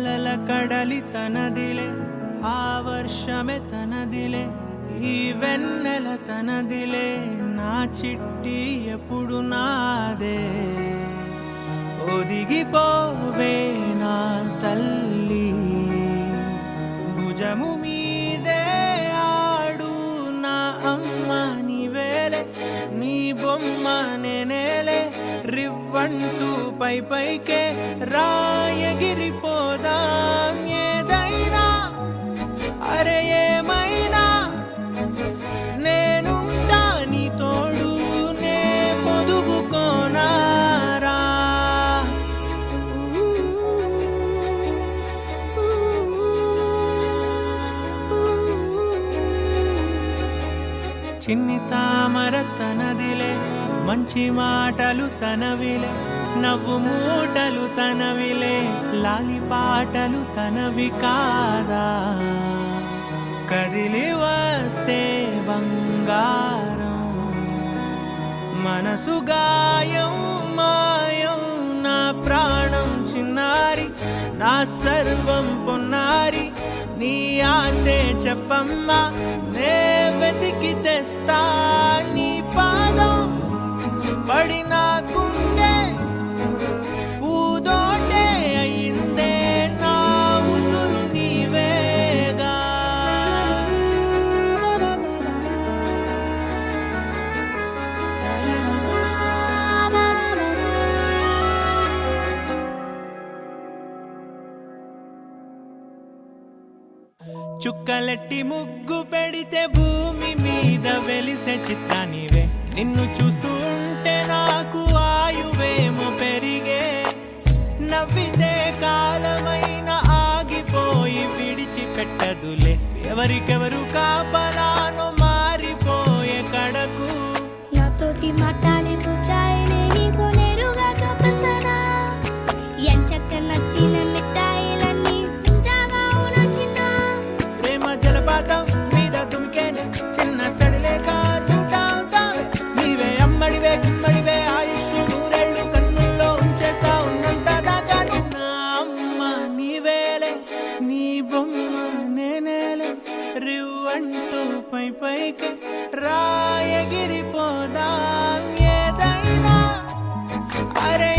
అలల కడలి తనదిలే ఆ వర్షమే తనదిలే ఈ వెన్నెల తనదిలే నా చిట్టి ఎప్పుడు నాదే ఒదిగిపోవే నా తల్లి భుజము మీదే ఆడు నా అమ్మ నీవేలే నీ బొమ్మ నేనేలే రివ్వంటూ పై పైకే రాయగిరిపోదాం ఏదైనా అరే ఏమైనా నేనుంటా నీ తోడు నే పొదుగుకోనారా చిన్ని తామర తనదిలే మంచి మాటలు తనవిలే నవ్వు మూటలు తనవిలే లాలి పాటలు తనవి కాదా కదిలి వస్తే బంగారం మనసు గాయం మాయం నా ప్రాణం చిన్నారి నా సర్వం పొన్నారి నీ ఆశే చెప్పమ్మా నే వెతికి తెస్తా నీ పాదం పడిన గుండె పూదోటే అయిందే నా ఉసురు నీవేగా చుక్కలెట్టి ముగ్గు పెడితే భూమి మీద వెలిసే చిత్రానివే నిన్ను చూస్తూ ఉంటే నాకు ఆయువేమో పెరిగే నవ్వితే కాలమైన ఆగిపోయి విడిచిపెట్టదులే ఎవరికెవరు కాపలానో మారిపోయే కడకు నాతోటి మాట్లాడే కూర్చాయినే నీకు నేరుగా చూపించనా ఎంచక్క నచ్చిన మిఠాయిలన్నీ తింటాగా నచ్చిన ప్రేమ జలపాతం మీద తుమికేనే చిన్న సడిలేక చూటావుతావే నీవే అమ్మడివే గుమ్మడివే ఆయుష్ నూరేళ్ళు కన్నుల్లో ఉంచేస్తా ఉన్నంత దాకా నా అమ్మ నీవేలే నీ బొమ్మ నేనేలే రివ్వంటూ పై పైకి రాయగిరిపోదాం ఏదైనా అరే